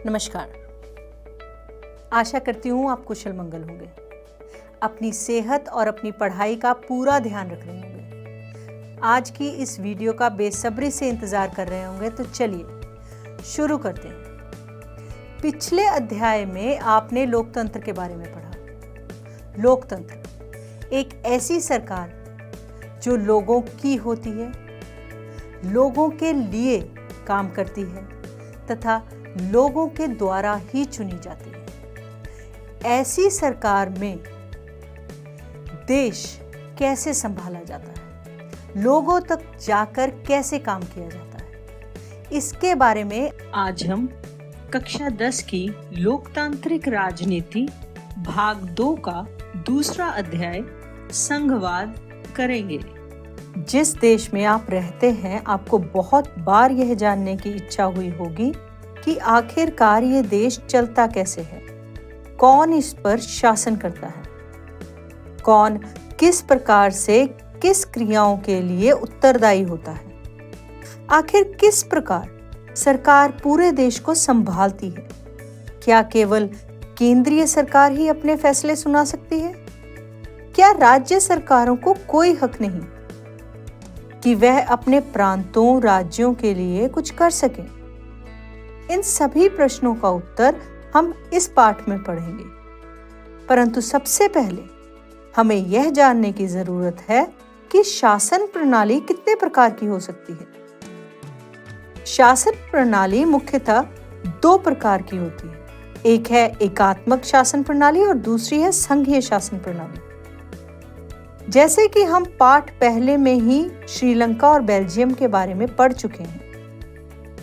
नमस्कार। आशा करती हूँ आप कुशल मंगल होंगे, अपनी सेहत और अपनी पढ़ाई का पूरा ध्यान रख रहे होंगे। आज की इस वीडियो का बेसब्री से इंतजार कर रहे होंगे, तो चलिए शुरू करते हैं। पिछले अध्याय में आपने लोकतंत्र के बारे में पढ़ा। लोकतंत्र एक ऐसी सरकार जो लोगों की होती है, लोगों के लिए काम करती है तथा लोगों के द्वारा ही चुनी जाती है। ऐसी सरकार में देश कैसे संभाला जाता है, लोगों तक जाकर कैसे काम किया जाता है, इसके बारे में आज हम कक्षा 10 की लोकतांत्रिक राजनीति भाग 2 का दूसरा अध्याय संघवाद करेंगे। जिस देश में आप रहते हैं, आपको बहुत बार यह जानने की इच्छा हुई होगी कि आखिरकार ये देश चलता कैसे है, कौन इस पर शासन करता है, कौन किस प्रकार से किस क्रियाओं के लिए उत्तरदायी होता है, आखिर किस प्रकार सरकार पूरे देश को संभालती है। क्या केवल केंद्रीय सरकार ही अपने फैसले सुना सकती है? क्या राज्य सरकारों को कोई हक नहीं कि वह अपने प्रांतों, राज्यों के लिए कुछ कर सके? इन सभी प्रश्नों का उत्तर हम इस पाठ में पढ़ेंगे, परंतु सबसे पहले हमें यह जानने की जरूरत है कि शासन प्रणाली कितने प्रकार की हो सकती है। शासन प्रणाली मुख्यतः 2 प्रकार की होती है। एक है एकात्मक शासन प्रणाली और दूसरी है संघीय शासन प्रणाली। जैसे कि हम पाठ पहले में ही श्रीलंका और बेल्जियम के बारे में पढ़ चुके हैं,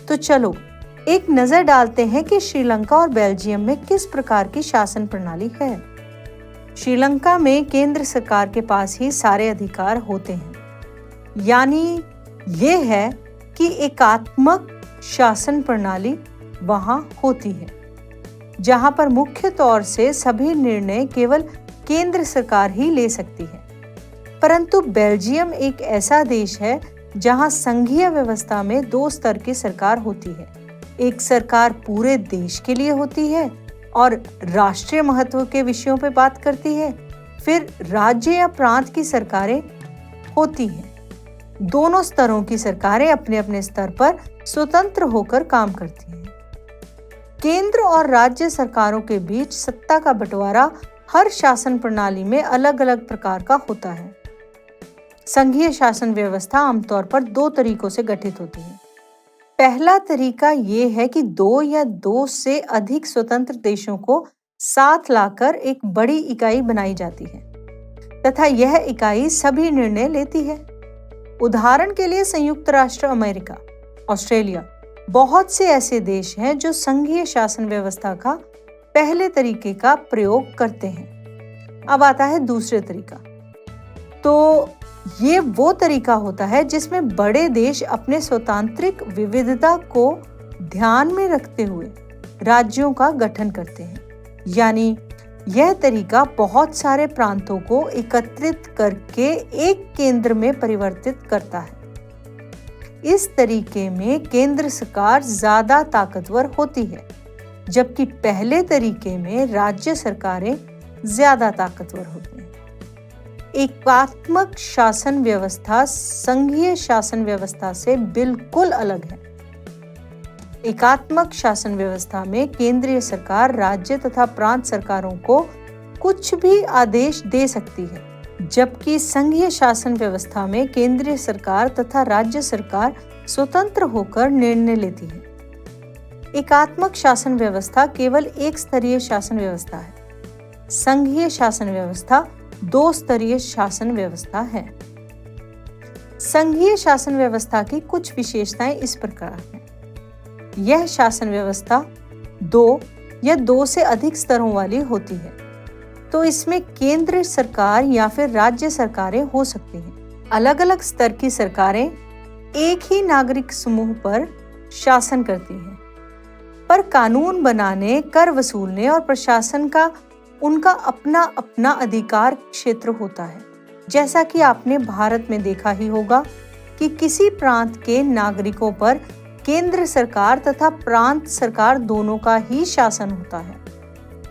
तो चलो एक नजर डालते हैं कि श्रीलंका और बेल्जियम में किस प्रकार की शासन प्रणाली है। श्रीलंका में केंद्र सरकार के पास ही सारे अधिकार होते हैं, यानी ये है कि एकात्मक शासन प्रणाली वहां होती है, जहां पर मुख्य तौर से सभी निर्णय केवल केंद्र सरकार ही ले सकती है। परंतु बेल्जियम एक ऐसा देश है जहां संघीय व्यवस्था में 2 स्तर की सरकार होती है। एक सरकार पूरे देश के लिए होती है और राष्ट्रीय महत्व के विषयों पर बात करती है, फिर राज्य या प्रांत की सरकारें होती हैं। दोनों स्तरों की सरकारें अपने अपने स्तर पर स्वतंत्र होकर काम करती हैं। केंद्र और राज्य सरकारों के बीच सत्ता का बंटवारा हर शासन प्रणाली में अलग अलग प्रकार का होता है। संघीय शासन व्यवस्था आमतौर पर 2 तरीकों से गठित होती है। पहला तरीका ये है कि 2 या 2 से अधिक स्वतंत्र देशों को साथ लाकर एक बड़ी इकाई बनाई जाती है तथा यह इकाई सभी निर्णय लेती है। उदाहरण के लिए संयुक्त राष्ट्र अमेरिका, ऑस्ट्रेलिया, बहुत से ऐसे देश हैं जो संघीय शासन व्यवस्था का पहले तरीके का प्रयोग करते हैं। अब आता है दूसरे तरीका। तो ये वो तरीका होता है जिसमें बड़े देश अपने स्वतांत्रिक विविधता को ध्यान में रखते हुए राज्यों का गठन करते हैं, यानी यह तरीका बहुत सारे प्रांतों को एकत्रित करके एक केंद्र में परिवर्तित करता है। इस तरीके में केंद्र सरकार ज्यादा ताकतवर होती है, जबकि पहले तरीके में राज्य सरकारें ज्यादा ताकतवर होती हैं। एकात्मक शासन व्यवस्था संघीय शासन व्यवस्था से बिल्कुल अलग है। एकात्मक शासन व्यवस्था में केंद्रीय सरकार राज्य तथा प्रांत सरकारों को कुछ भी आदेश दे सकती है, जबकि संघीय शासन व्यवस्था में केंद्रीय सरकार तथा राज्य सरकार स्वतंत्र होकर निर्णय लेती है। एकात्मक शासन व्यवस्था केवल एक स्तरीय शासन व्यवस्था है। संघीय शासन व्यवस्था 2 स्तरीय शासन व्यवस्था है। संघीय शासन व्यवस्था की कुछ विशेषताएं इस प्रकार हैं। यह शासन व्यवस्था 2 या 2 से अधिक स्तरों वाली होती है, तो इसमें केंद्र सरकार या फिर राज्य सरकारें हो सकती हैं। अलग अलग स्तर की सरकारें एक ही नागरिक समूह पर शासन करती हैं, पर कानून बनाने, कर वसूलने और प्रशासन का उनका अपना अपना अधिकार क्षेत्र होता है। जैसा कि आपने भारत में देखा ही होगा कि किसी प्रांत के नागरिकों पर केंद्र सरकार तथा प्रांत सरकार दोनों का ही शासन होता है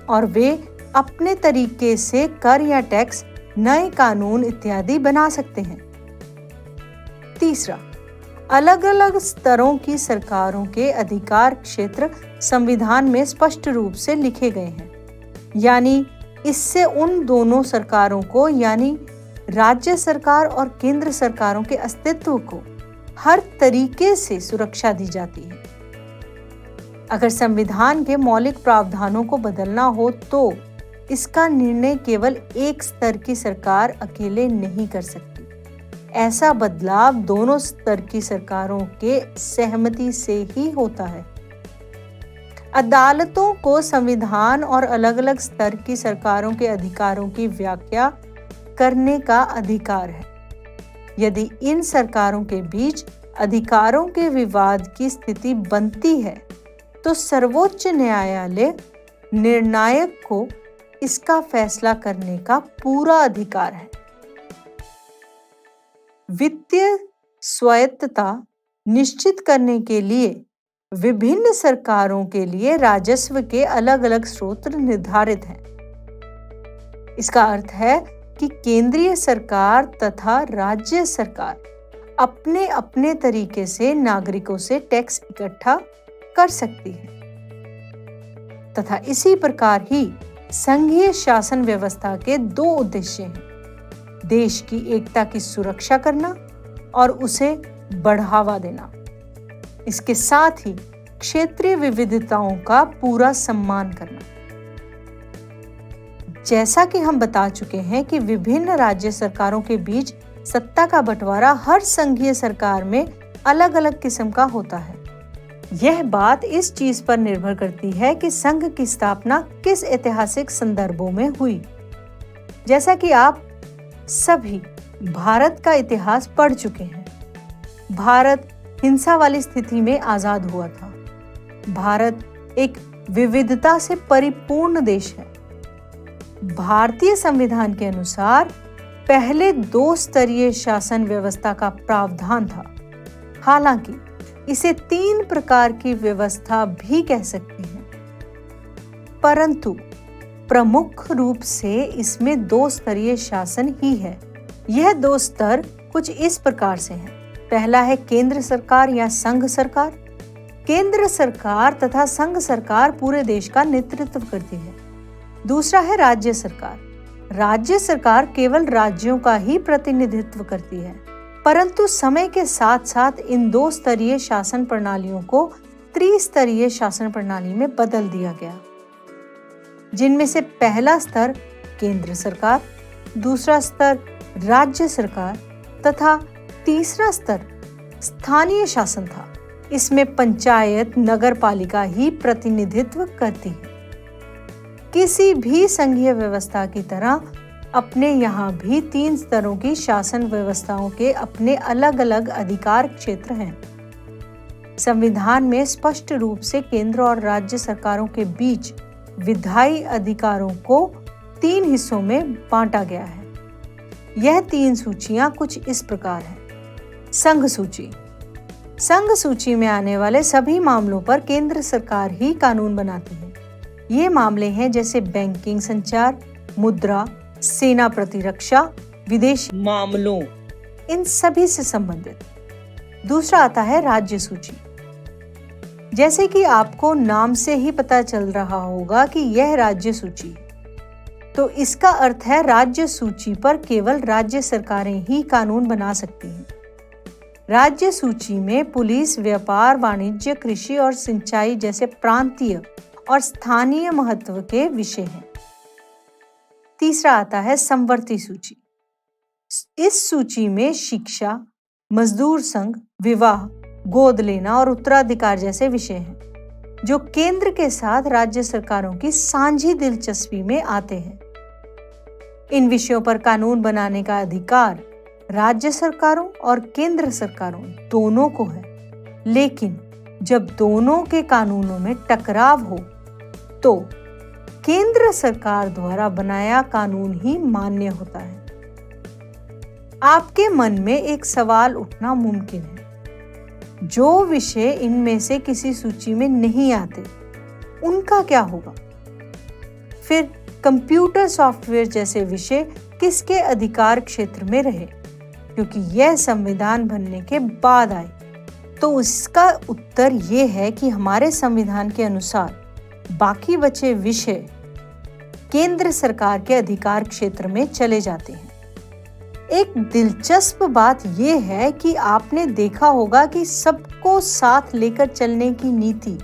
और वे अपने तरीके से कर या टैक्स, नए कानून इत्यादि बना सकते हैं। तीसरा, अलग अलग स्तरों की सरकारों के अधिकार क्षेत्र संविधान में स्पष्ट रूप से लिखे गए हैं, यानी इससे उन दोनों सरकारों को यानी राज्य सरकार और केंद्र सरकारों के अस्तित्व को हर तरीके से सुरक्षा दी जाती है। अगर संविधान के मौलिक प्रावधानों को बदलना हो तो इसका निर्णय केवल एक स्तर की सरकार अकेले नहीं कर सकती। ऐसा बदलाव दोनों स्तर की सरकारों के सहमति से ही होता है। अदालतों को संविधान और अलग अलग स्तर की सरकारों के अधिकारों की व्याख्या करने का अधिकार है। यदि इन सरकारों के बीच अधिकारों के विवाद की स्थिति बनती है तो सर्वोच्च न्यायालय निर्णायक को इसका फैसला करने का पूरा अधिकार है। वित्तीय स्वायत्तता निश्चित करने के लिए विभिन्न सरकारों के लिए राजस्व के अलग अलग स्रोत निर्धारित हैं। इसका अर्थ है कि केंद्रीय सरकार तथा राज्य सरकार अपने अपने तरीके से नागरिकों से टैक्स इकट्ठा कर सकती है तथा इसी प्रकार ही संघीय शासन व्यवस्था के दो उद्देश्य हैं: देश की एकता की सुरक्षा करना और उसे बढ़ावा देना। इसके साथ ही क्षेत्रीय विविधताओं का पूरा सम्मान करना। जैसा कि हम बता चुके हैं कि विभिन्न राज्य सरकारों के बीच सत्ता का बंटवारा हर संघीय सरकार में अलग अलग किस्म का होता है। यह बात इस चीज पर निर्भर करती है कि संघ की स्थापना किस ऐतिहासिक संदर्भों में हुई। जैसा कि आप सभी भारत का इतिहास पढ़ चुके हैं, भारत हिंसा वाली स्थिति में आजाद हुआ था। भारत एक विविधता से परिपूर्ण देश है। भारतीय संविधान के अनुसार पहले 2 स्तरीय शासन व्यवस्था का प्रावधान था। हालांकि इसे 3 प्रकार की व्यवस्था भी कह सकते हैं, परंतु प्रमुख रूप से इसमें 2 स्तरीय शासन ही है। यह 2 स्तर कुछ इस प्रकार से हैं। पहला है केंद्र सरकार या संघ सरकार। केंद्र सरकार तथा संघ सरकार पूरे देश का नेतृत्व करती है। दूसरा है राज्य सरकार। राज्य सरकार केवल राज्यों का ही प्रतिनिधित्व करती है, परंतु समय के साथ साथ इन 2 स्तरीय शासन प्रणालियों को त्रिस्तरीय शासन प्रणाली में बदल दिया गया, जिनमें से पहला स्तर केंद्र सरकार, दूसरा स्तर राज्य सरकार तथा तीसरा स्तर स्थानीय शासन था। इसमें पंचायत, नगर पालिका ही प्रतिनिधित्व करती है। किसी भी संघीय व्यवस्था की तरह अपने यहाँ भी 3 स्तरों की शासन व्यवस्थाओं के अपने अलग अलग अधिकार क्षेत्र हैं। संविधान में स्पष्ट रूप से केंद्र और राज्य सरकारों के बीच विधायी अधिकारों को 3 हिस्सों में बांटा गया है। यह 3 सूचियां कुछ इस प्रकार हैं। संघ सूची। संघ सूची में आने वाले सभी मामलों पर केंद्र सरकार ही कानून बनाती है। ये मामले हैं जैसे बैंकिंग, संचार, मुद्रा, सेना प्रतिरक्षा, विदेशी मामलों, इन सभी से संबंधित। दूसरा आता है राज्य सूची। जैसे कि आपको नाम से ही पता चल रहा होगा कि यह राज्य सूची है, तो इसका अर्थ है राज्य सूची पर केवल राज्य सरकारें ही कानून बना सकती हैं। राज्य सूची में पुलिस, व्यापार, वाणिज्य, कृषि और सिंचाई जैसे प्रांतीय और स्थानीय महत्व के विषय हैं। तीसरा आता है समवर्ती सूची। इस सूची में शिक्षा, मजदूर संघ, विवाह, गोद लेना और उत्तराधिकार जैसे विषय हैं, जो केंद्र के साथ राज्य सरकारों की साझी दिलचस्पी में आते हैं। इन विषयों पर कानून बनाने का अधिकार राज्य सरकारों और केंद्र सरकारों दोनों को है, लेकिन जब दोनों के कानूनों में टकराव हो तो केंद्र सरकार द्वारा बनाया कानून ही मान्य होता है। आपके मन में एक सवाल उठना मुमकिन है जो विषय इनमें से किसी सूची में नहीं आते उनका क्या होगा? फिर कंप्यूटर सॉफ्टवेयर जैसे विषय किसके अधिकार क्षेत्र में रहे, क्योंकि यह संविधान बनने के बाद आए? तो उसका उत्तर ये है कि हमारे संविधान के अनुसार बाकी बचे विषय केंद्र सरकार के अधिकार क्षेत्र में चले जाते हैं। एक दिलचस्प बात यह है कि आपने देखा होगा कि सबको साथ लेकर चलने की नीति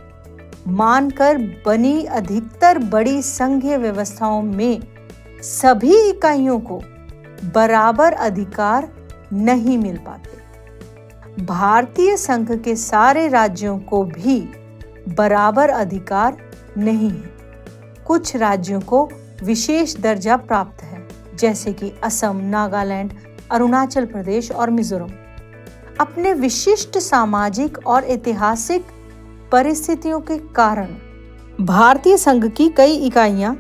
मानकर बनी अधिकतर बड़ी संघीय व्यवस्थाओं में सभी इकाइयों को बराबर अधिकार नहीं मिल पाते। भारतीय संघ के सारे राज्यों को भी बराबर अधिकार नहीं है। कुछ राज्यों को विशेष दर्जा प्राप्त है, जैसे कि असम, नागालैंड, अरुणाचल प्रदेश और मिजोरम। अपने विशिष्ट सामाजिक और ऐतिहासिक परिस्थितियों के कारण भारतीय संघ की कई इकाइयां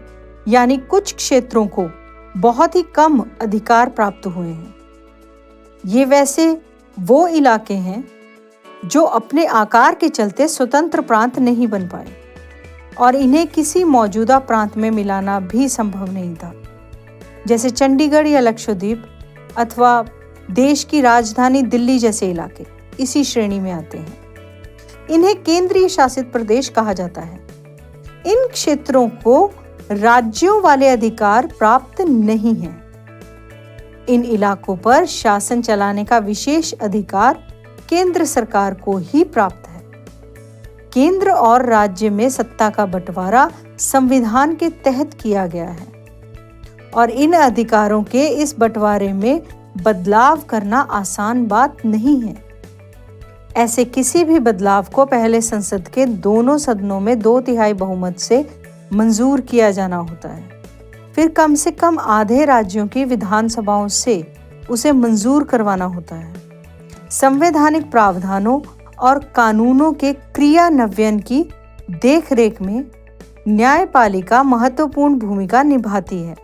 यानी कुछ क्षेत्रों को बहुत ही कम अधिकार प्राप्त हुए हैं। ये वैसे वो इलाके हैं जो अपने आकार के चलते स्वतंत्र प्रांत नहीं बन पाए और इन्हें किसी मौजूदा प्रांत में मिलाना भी संभव नहीं था, जैसे चंडीगढ़ या लक्षद्वीप अथवा देश की राजधानी दिल्ली जैसे इलाके इसी श्रेणी में आते हैं। इन्हें केंद्रीय शासित प्रदेश कहा जाता है। इन क्षेत्रों को राज्यों वाले अधिकार प्राप्त नहीं हैं। इन इलाकों पर शासन चलाने का विशेष अधिकार केंद्र सरकार को ही प्राप्त है। केंद्र और राज्य में सत्ता का बंटवारा संविधान के तहत किया गया है और इन अधिकारों के इस बंटवारे में बदलाव करना आसान बात नहीं है। ऐसे किसी भी बदलाव को पहले संसद के दोनों सदनों में 2/3 बहुमत से मंजूर किया जाना होता है। फिर कम से कम आधे राज्यों की विधानसभाओं से उसे मंजूर करवाना होता है। संवैधानिक प्रावधानों और कानूनों के क्रियान्वयन की देखरेख में न्यायपालिका महत्वपूर्ण भूमिका निभाती है।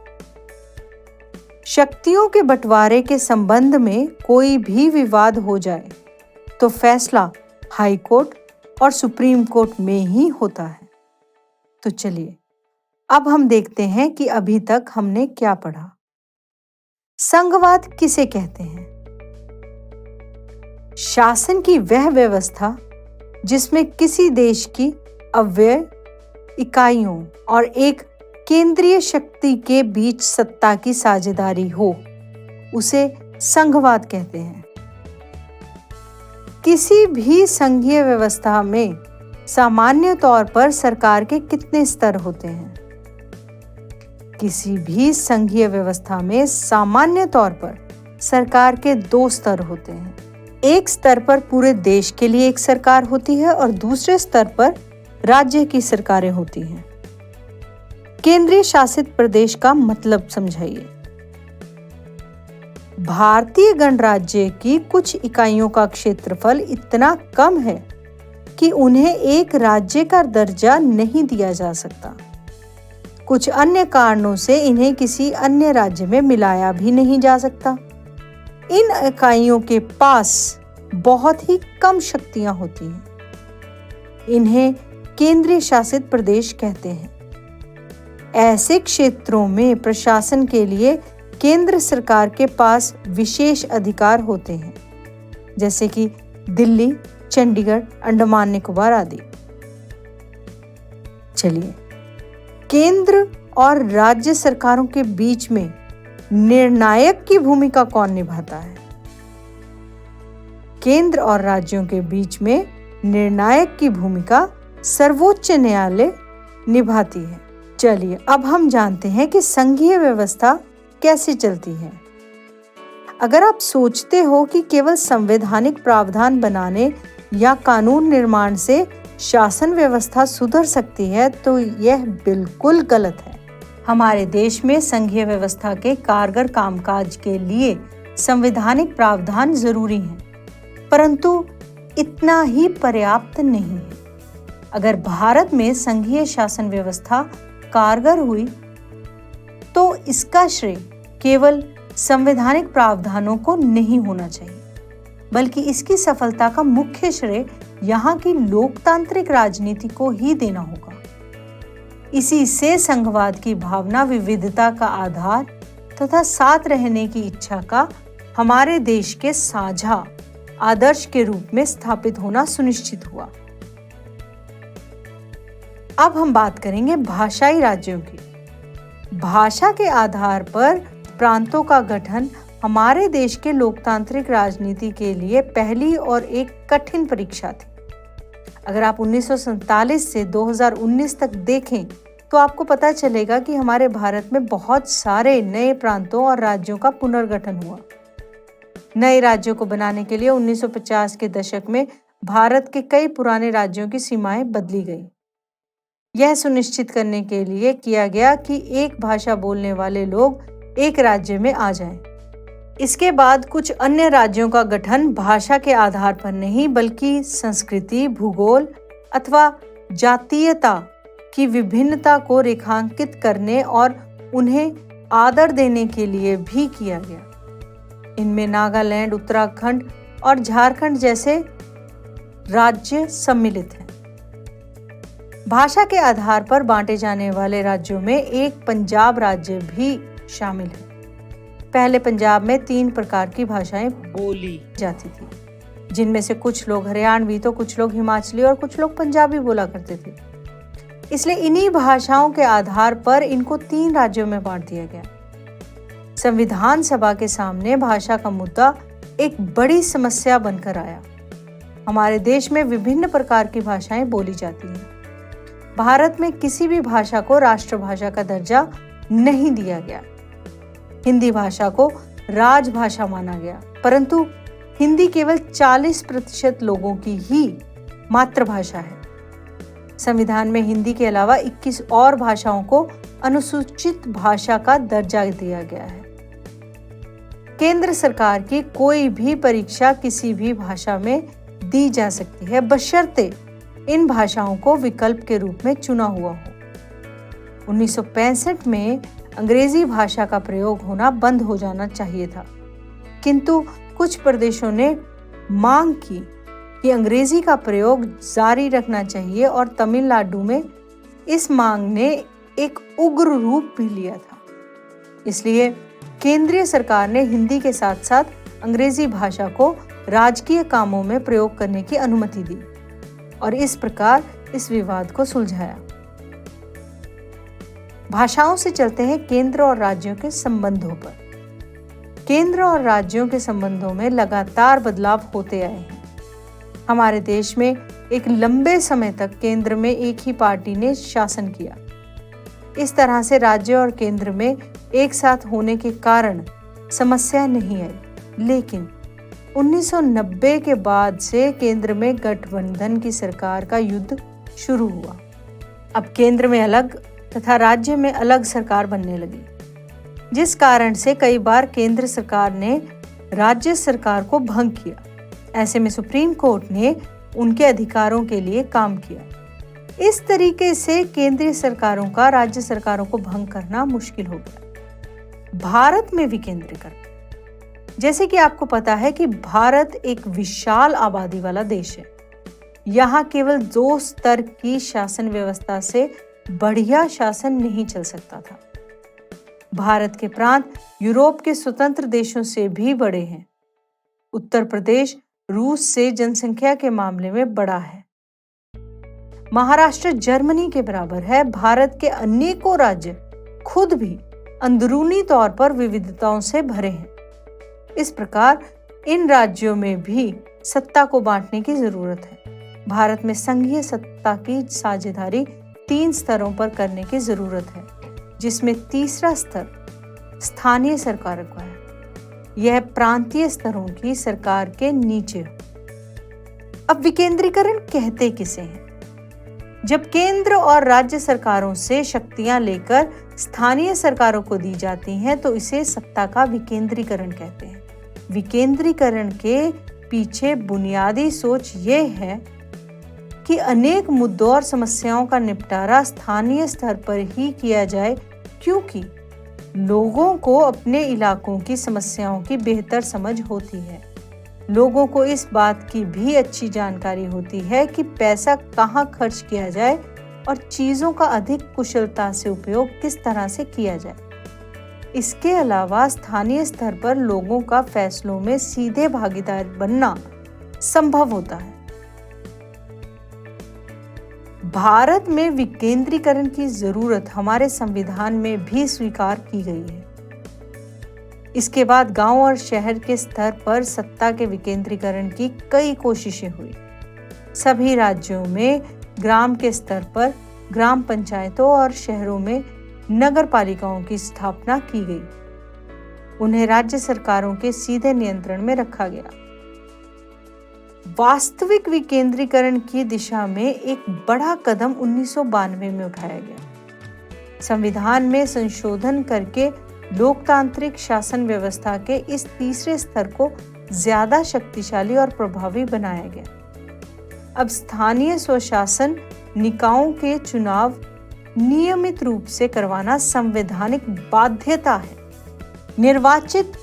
शक्तियों के बंटवारे के संबंध में कोई भी विवाद हो जाए तो फैसला हाई कोर्ट और सुप्रीम कोर्ट में ही होता है। तो चलिए अब हम देखते हैं कि अभी तक हमने क्या पढ़ा। संघवाद किसे कहते हैं? शासन की वह व्यवस्था जिसमें किसी देश की अव्यय इकाइयों और एक केंद्रीय शक्ति के बीच सत्ता की साझेदारी हो, उसे संघवाद कहते हैं। किसी भी संघीय व्यवस्था में सामान्य तौर पर सरकार के कितने स्तर होते हैं? किसी भी संघीय व्यवस्था में सामान्य तौर पर सरकार के 2 स्तर होते हैं। एक स्तर पर पूरे देश के लिए एक सरकार होती है और दूसरे स्तर पर राज्य की सरकारें होती हैं। केंद्रीय शासित प्रदेश का मतलब समझाइए। भारतीय गणराज्य की कुछ इकाइयों का क्षेत्रफल इतना कम है कि उन्हें एक राज्य का दर्जा नहीं दिया जा सकता। कुछ अन्य कारणों से इन्हें किसी अन्य राज्य में मिलाया भी नहीं जा सकता। इन इकाइयों के पास बहुत ही कम शक्तियां होती हैं। इन्हें केंद्रीय शासित प्रदेश कहते हैं। ऐसे क्षेत्रों में प्रशासन के लिए केंद्र सरकार के पास विशेष अधिकार होते हैं, जैसे कि दिल्ली, चंडीगढ़, अंडमान निकोबार आदि। चलिए, केंद्र और राज्य सरकारों के बीच में निर्णायक की भूमिका कौन निभाता है? केंद्र और राज्यों के बीच में निर्णायक की भूमिका सर्वोच्च न्यायालय निभाती है। चलिए अब हम जानते हैं कि संघीय व्यवस्था कैसे चलती है। अगर आप सोचते हो कि केवल संवैधानिक प्रावधान बनाने या कानून निर्माण से शासन व्यवस्था सुधर सकती है तो यह बिल्कुल गलत है। हमारे देश में संघीय व्यवस्था के कारगर कामकाज के लिए संवैधानिक प्रावधान जरूरी हैं, परंतु इतना ही पर्याप्त नहीं है। अगर भारत में संघीय शासन व्यवस्था कारगर हुई तो इसका श्रेय केवल संवैधानिक प्रावधानों को नहीं होना चाहिए। बल्कि इसकी सफलता का मुख्य श्रेय यहाँ की लोकतांत्रिक राजनीति को ही देना होगा। इसी से संघवाद की भावना विविधता का आधार तथा साथ रहने की इच्छा का हमारे देश के साझा आदर्श के रूप में स्थापित होना सुनिश्चित हुआ। अब हम बात करेंगे भाषाई राज्यों की। भाषा के आधार पर प्रांतों का गठन हमारे देश के लोकतांत्रिक राजनीति के लिए पहली और एक कठिन परीक्षा थी। अगर आप 1947 से 2019 तक देखें तो आपको पता चलेगा कि हमारे भारत में बहुत सारे नए प्रांतों और राज्यों का पुनर्गठन हुआ। नए राज्यों को बनाने के लिए 1950 के दशक में भारत के कई पुराने राज्यों की सीमाएं बदली गई। यह सुनिश्चित करने के लिए किया गया कि एक भाषा बोलने वाले लोग एक राज्य में आ जाएं। इसके बाद कुछ अन्य राज्यों का गठन भाषा के आधार पर नहीं बल्कि संस्कृति, भूगोल अथवा जातीयता की विभिन्नता को रेखांकित करने और उन्हें आदर देने के लिए भी किया गया। इनमें नागालैंड, उत्तराखंड और झारखंड जैसे राज्य सम्मिलित हैं। भाषा के आधार पर बांटे जाने वाले राज्यों में एक पंजाब राज्य भी शामिल है। पहले पंजाब में 3 प्रकार की भाषाएं बोली जाती थी, जिनमें से कुछ लोग हरियाणवी तो कुछ लोग हिमाचली और कुछ लोग पंजाबी बोला करते थे। इसलिए इन्हीं भाषाओं के आधार पर इनको 3 राज्यों में बांट दिया गया। संविधान सभा के सामने भाषा का मुद्दा एक बड़ी समस्या बनकर आया। हमारे देश में विभिन्न प्रकार की भाषाएं बोली जाती हैं। भारत में किसी भी भाषा को राष्ट्रभाषा का दर्जा नहीं दिया गया। हिंदी भाषा को राजभाषा माना गया, परंतु हिंदी केवल 40% लोगों की ही मातृभाषा है। संविधान में हिंदी के अलावा 21 और भाषाओं को अनुसूचित भाषा का दर्जा दिया गया है। केंद्र सरकार की कोई भी परीक्षा किसी भी भाषा में दी जा सकती है, बशर्ते इन भाषाओं को विकल्प के रूप में चुना हुआ हो। 1965 में अंग्रेजी भाषा का प्रयोग होना बंद हो जाना चाहिए था, किंतु कुछ प्रदेशों ने मांग की कि अंग्रेजी का प्रयोग जारी रखना चाहिए और तमिलनाडु में इस मांग ने एक उग्र रूप भी लिया था। इसलिए केंद्रीय सरकार ने हिंदी के साथ साथ अंग्रेजी भाषा को राजकीय कामों में प्रयोग करने की अनुमति दी और इस प्रकार इस विवाद को सुलझाया। भाषाओं से चलते हैं केंद्र और राज्यों के संबंधों पर। केंद्र और राज्यों के संबंधों में लगातार बदलाव होते आए हैं। हमारे देश में एक लंबे समय तक केंद्र में एक ही पार्टी ने शासन किया। इस तरह से राज्य और केंद्र में एक साथ होने के कारण समस्या नहीं आई, लेकिन 1990 के बाद से केंद्र में गठबंधन की सरकार का युद्ध शुरू हुआ। अब केंद्र में अलग तथा राज्य में अलग सरकार बनने लगी, जिस कारण से कई बार केंद्र सरकार ने राज्य सरकार को भंग किया। ऐसे में सुप्रीम कोर्ट ने उनके अधिकारों के लिए काम किया। इस तरीके से केंद्रीय सरकारों का राज्य सरकारों को भंग करना मुश्किल हो गया। भारत में विकेंद्रीकरण, जैसे कि आपको पता है कि भारत एक विशाल आबादी वाला देश है। यहाँ केवल 2 स्तर की शासन व्यवस्था से बढ़िया शासन नहीं चल सकता था। भारत के प्रांत यूरोप के स्वतंत्र देशों से भी बड़े हैं। उत्तर प्रदेश रूस से जनसंख्या के मामले में बड़ा है। महाराष्ट्र जर्मनी के बराबर है। भारत के अनेकों राज्य खुद भी अंदरूनी तौर पर विविधताओं से भरे हैं। इस प्रकार इन राज्यों में भी सत्ता को बांटने की जरूरत है। भारत में संघीय सत्ता की साझेदारी 3 स्तरों पर करने की जरूरत है, जिसमें तीसरा स्तर स्थानीय सरकार का है। यह प्रांतीय स्तरों की सरकार के नीचे हो। अब विकेंद्रीकरण कहते किसे हैं? जब केंद्र और राज्य सरकारों से शक्तियां लेकर स्थानीय सरकारों को दी जाती हैं तो इसे सत्ता का विकेंद्रीकरण कहते हैं। विकेंद्रीकरण के पीछे बुनियादी सोच ये है कि अनेक मुद्दों और समस्याओं का निपटारा स्थानीय स्तर पर ही किया जाए, क्योंकि लोगों को अपने इलाकों की समस्याओं की बेहतर समझ होती है। लोगों को इस बात की भी अच्छी जानकारी होती है कि पैसा कहाँ खर्च किया जाए और चीजों का अधिक कुशलता से उपयोग किस तरह से किया जाए। इसके अलावा स्थानीय स्तर पर लोगों का फैसलों में सीधे भागीदार बनना संभव होता है। भारत में विकेंद्रीकरण की जरूरत हमारे संविधान में भी स्वीकार की गई है। इसके बाद गांव और शहर के स्तर पर सत्ता के विकेंद्रीकरण की कई कोशिशें हुई। सभी राज्यों में ग्राम के स्तर पर ग्राम पंचायतों और शहरों में नगर पालिकाओं की स्थापना की गई। उन्हें राज्य सरकारों के सीधे नियंत्रण में रखा गया। वास्तविक विकेंद्रीकरण की दिशा में एक बड़ा कदम 1992 में उठाया गया। संविधान में संशोधन करके लोकतांत्रिक शासन व्यवस्था के इस तीसरे स्तर को ज्यादा शक्तिशाली और प्रभावी बनाया गया। अब स्थानीय स्वशासन निकायों के चुनाव नियमित रूप से करवाना संवैधानिक बाध्यता है। निर्वाचित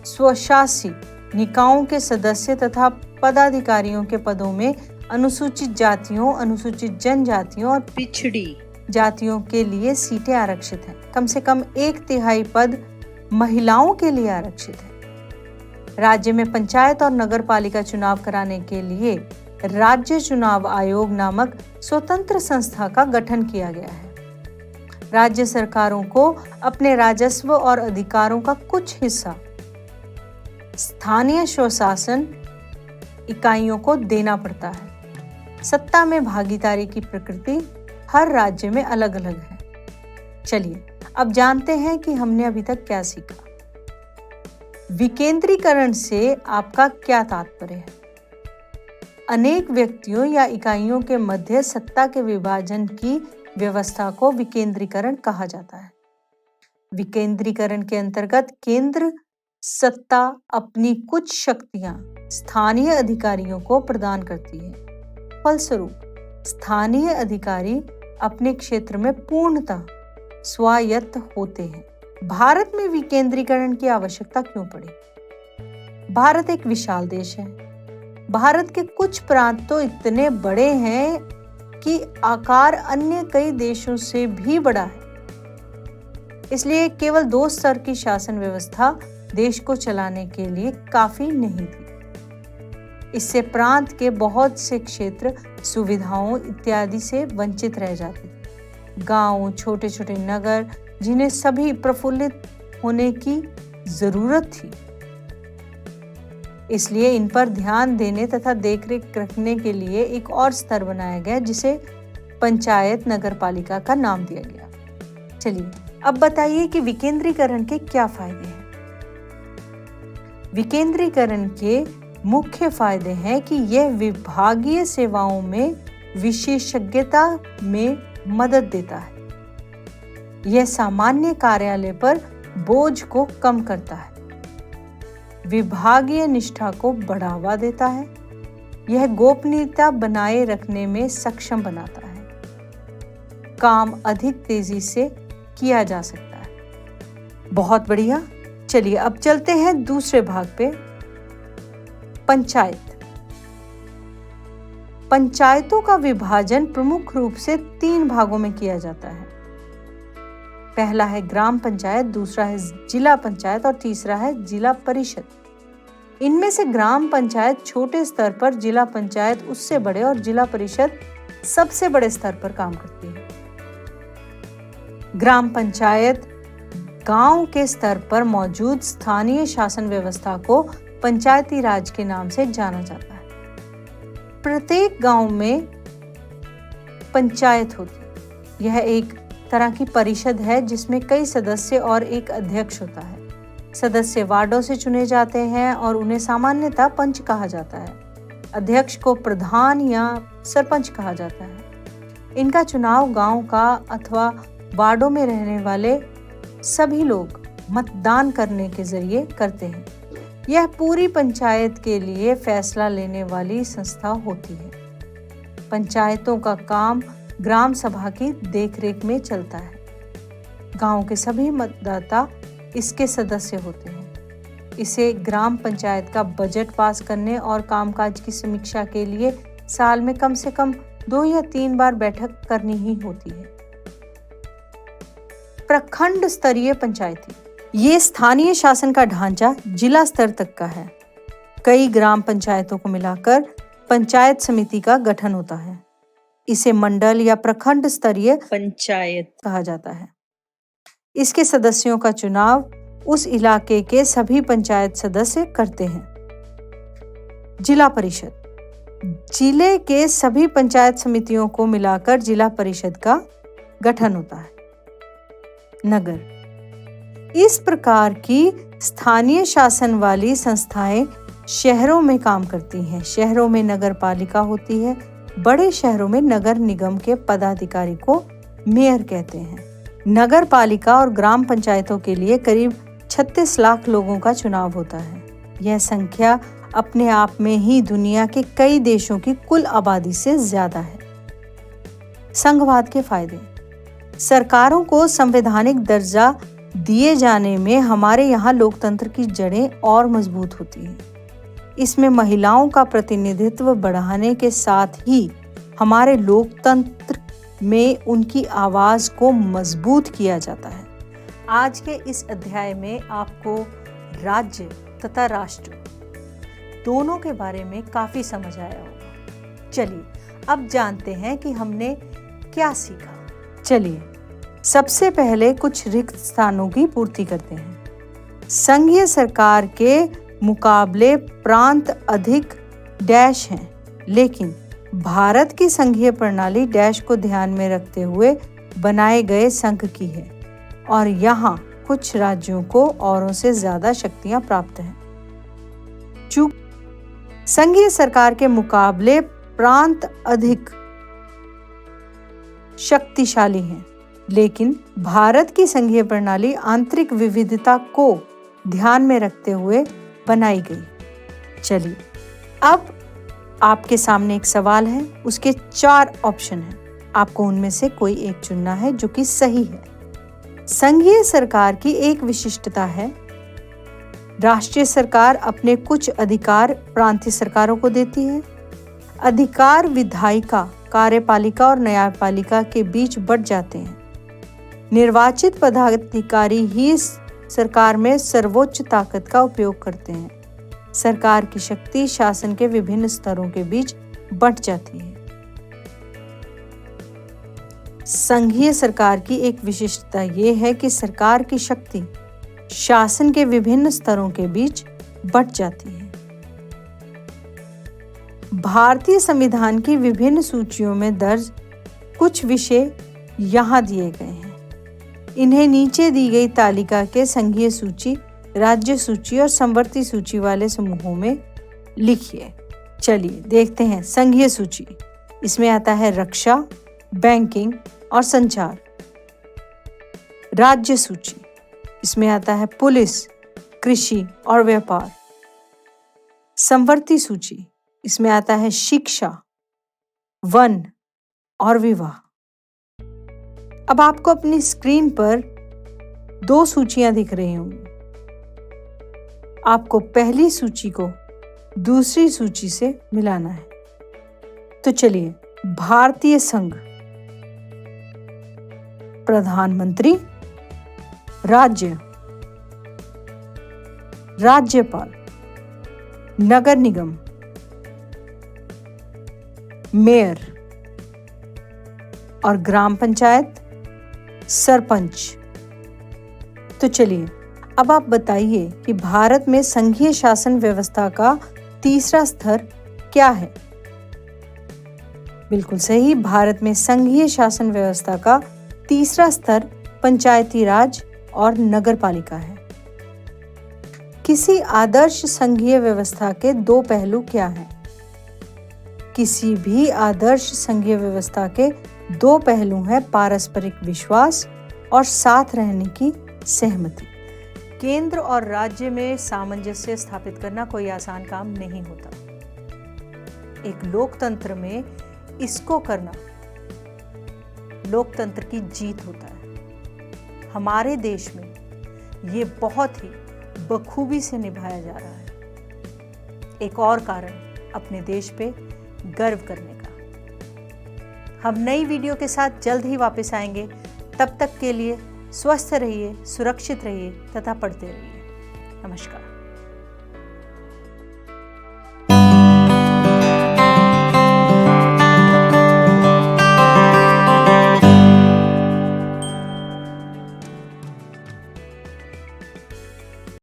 स्वशासी निकायों के सदस्य तथा पदाधिकारियों के पदों में अनुसूचित जातियों, अनुसूचित जनजातियों और पिछड़ी जातियों के लिए सीटें आरक्षित हैं। कम से कम 1/3 पद महिलाओं के लिए आरक्षित है। राज्य में पंचायत और नगर पालिका चुनाव कराने के लिए राज्य चुनाव आयोग नामक स्वतंत्र संस्था का गठन किया गया है। राज्य सरकारों को अपने राजस्व और अधिकारों का कुछ हिस्सा स्थानीय स्वशासन इकाइयों को देना पड़ता है। सत्ता में भागीदारी की प्रकृति हर राज्य में अलग अलग है। चलिए अब जानते हैं कि हमने अभी तक क्या सीखा। विकेंद्रीकरण से आपका क्या तात्पर्य है? अनेक व्यक्तियों या इकाइयों के मध्य सत्ता के विभाजन की व्यवस्था को विकेंद्रीकरण कहा जाता है। विकेंद्रीकरण के अंतर्गत केंद्र सत्ता अपनी कुछ शक्तियां स्थानीय अधिकारियों को प्रदान करती है। फलस्वरूप स्थानीय अधिकारी अपने क्षेत्र में पूर्णतः स्वायत्त होते हैं। भारत में विकेंद्रीकरण की आवश्यकता क्यों पड़ी? भारत एक विशाल देश है। भारत के कुछ प्रांत तो इतने बड़े हैं कि आकार अन्य कई देशों से भी बड़ा है। इसलिए केवल 2 स्तर की शासन व्यवस्था देश को चलाने के लिए काफी नहीं थी। इससे प्रांत के बहुत से क्षेत्र सुविधाओं इत्यादि से वंचित रह जाते थे। गांव, छोटे छोटे नगर, जिन्हें सभी प्रफुल्लित होने की जरूरत थी। इसलिए इन पर ध्यान देने तथा देखरेख रखने के लिए एक और स्तर बनाया गया, जिसे पंचायत नगर पालिका का नाम दिया गया। चलिए अब बताइए कि विकेंद्रीकरण के क्या फायदे हैं। विकेंद्रीकरण के मुख्य फायदे हैं कि यह विभागीय सेवाओं में विशेषज्ञता में मदद देता है। यह सामान्य कार्यालय पर बोझ को कम करता है। विभागीय निष्ठा को बढ़ावा देता है। यह गोपनीयता बनाए रखने में सक्षम बनाता है। काम अधिक तेजी से किया जा सकता है। बहुत बढ़िया। चलिए अब चलते हैं दूसरे भाग पे। पंचायत। पंचायतों का विभाजन प्रमुख रूप से 3 भागों में किया जाता है। पहला है ग्राम पंचायत, दूसरा है जिला पंचायत और तीसरा है जिला परिषद। इनमें से ग्राम पंचायत छोटे स्तर पर, जिला पंचायत उससे बड़े और जिला परिषद सबसे बड़े स्तर पर काम करती है। ग्राम पंचायत गांव के स्तर पर मौजूद स्थानीय शासन व्यवस्था को पंचायती राज के नाम से जाना जाता है। प्रत्येक गांव में पंचायत होती है। यह एक तरह की परिषद है जिसमें कई सदस्य और एक अध्यक्ष होता है। सदस्य वार्डों से चुने जाते हैं और उन्हें सामान्यतः पंच कहा जाता है। अध्यक्ष को प्रधान या सरपंच कहा जाता है। इनका चुनाव गांव का अथवा वार्डों में रहने वाले सभी लोग मतदान करने के जरिए करते हैं। यह पूरी पंचायत के लिए फैसला लेने वाली संस्था होती है। पंचायतों का काम ग्राम सभा की देखरेख में चलता है। गांव के सभी मतदाता इसके सदस्य होते हैं। इसे ग्राम पंचायत का बजट पास करने और कामकाज की समीक्षा के लिए साल में कम से कम 2 या 3 बार बैठक करनी ही होती है। प्रखंड स्तरीय पंचायती, ये स्थानीय शासन का ढांचा जिला स्तर तक का है। कई ग्राम पंचायतों को मिलाकर पंचायत समिति का गठन होता है। इसे मंडल या प्रखंड स्तरीय पंचायत कहा जाता है। इसके सदस्यों का चुनाव उस इलाके के सभी पंचायत सदस्य करते हैं। जिला परिषद, जिले के सभी पंचायत समितियों को मिलाकर जिला परिषद का गठन होता है। नगर, इस प्रकार की स्थानीय शासन वाली संस्थाएं शहरों में काम करती हैं। शहरों में नगर पालिका होती है। बड़े शहरों में नगर निगम के पदाधिकारी को मेयर कहते हैं। नगर पालिका और ग्राम पंचायतों के लिए करीब 36 लाख लोगों का चुनाव होता है। यह संख्या अपने आप में ही दुनिया के कई देशों की कुल आबादी से ज्यादा है। संघवाद के फायदे, सरकारों को संवैधानिक दर्जा दिए जाने में हमारे यहाँ लोकतंत्र की जड़ें और मजबूत होती हैं। इसमें महिलाओं का प्रतिनिधित्व बढ़ाने के साथ ही हमारे लोकतंत्र में उनकी आवाज को मजबूत किया जाता है। आज के इस अध्याय में आपको राज्य तथा राष्ट्र दोनों के बारे में काफी समझ आया होगा। चलिए अब जानते हैं कि हमने क्या सीखा। चलिए सबसे पहले कुछ रिक्त स्थानों की पूर्ति करते हैं। संघीय सरकार के मुकाबले प्रांत अधिक डैश हैं, लेकिन भारत की संघीय प्रणाली डैश को ध्यान में रखते हुए बनाए गए संघ की है और यहाँ कुछ राज्यों को औरों से ज्यादा शक्तियां प्राप्त हैं। चूंकि संघीय सरकार के मुकाबले प्रांत अधिक शक्तिशाली हैं, लेकिन भारत की संघीय प्रणाली आंतरिक विविधता को ध्यान में रखते हुए बनाई गई। चलिए अब आपके सामने एक सवाल है, उसके 4 ऑप्शन हैं। आपको उनमें से कोई एक चुनना है जो कि सही है। संघीय सरकार की एक विशिष्टता है, राष्ट्रीय सरकार अपने कुछ अधिकार प्रांतीय सरकारों को देती है। अधिकार विधायिका, कार्यपालिका और न्यायपालिका के बीच बंट जाते हैं। निर्वाचित पदाधिकारी ही सरकार में सर्वोच्च ताकत का उपयोग करते हैं। सरकार की शक्ति शासन के विभिन्न स्तरों के बीच बंट जाती है। संघीय सरकार की एक विशिष्टता ये है कि सरकार की शक्ति शासन के विभिन्न स्तरों के बीच बंट जाती है। भारतीय संविधान की विभिन्न सूचियों में दर्ज कुछ विषय यहाँ दिए गए हैं। इन्हें नीचे दी गई तालिका के संघीय सूची, राज्य सूची और समवर्ती सूची वाले समूहों में लिखिए। चलिए देखते हैं। संघीय सूची, इसमें आता है रक्षा, बैंकिंग और संचार। राज्य सूची, इसमें आता है पुलिस, कृषि और व्यापार। समवर्ती सूची, इसमें आता है शिक्षा, वन और विवाह। अब आपको अपनी स्क्रीन पर 2 सूचियां दिख रही होंगी। आपको पहली सूची को दूसरी सूची से मिलाना है। तो चलिए, भारतीय संघ, प्रधानमंत्री, राज्य, राज्यपाल, नगर निगम, मेयर और ग्राम पंचायत, सरपंच। तो चलिए अब आप बताइए कि भारत में संघीय शासन व्यवस्था का तीसरा स्तर क्या है? बिल्कुल सही, भारत में संघीय शासन व्यवस्था का तीसरा स्तर पंचायती राज और नगर पालिका है। किसी आदर्श संघीय व्यवस्था के 2 पहलू क्या हैं? किसी भी आदर्श संघीय व्यवस्था के 2 पहलू हैं, पारस्परिक विश्वास और साथ रहने की सहमति। केंद्र और राज्य में सामंजस्य स्थापित करना कोई आसान काम नहीं होता। एक लोकतंत्र में इसको करना लोकतंत्र की जीत होता है। हमारे देश में ये बहुत ही बखूबी से निभाया जा रहा है। एक और कारण अपने देश पे गर्व करने का। हम नई वीडियो के साथ जल्द ही वापस आएंगे। तब तक के लिए स्वस्थ रहिए, सुरक्षित रहिए तथा पढ़ते रहिए। नमस्कार।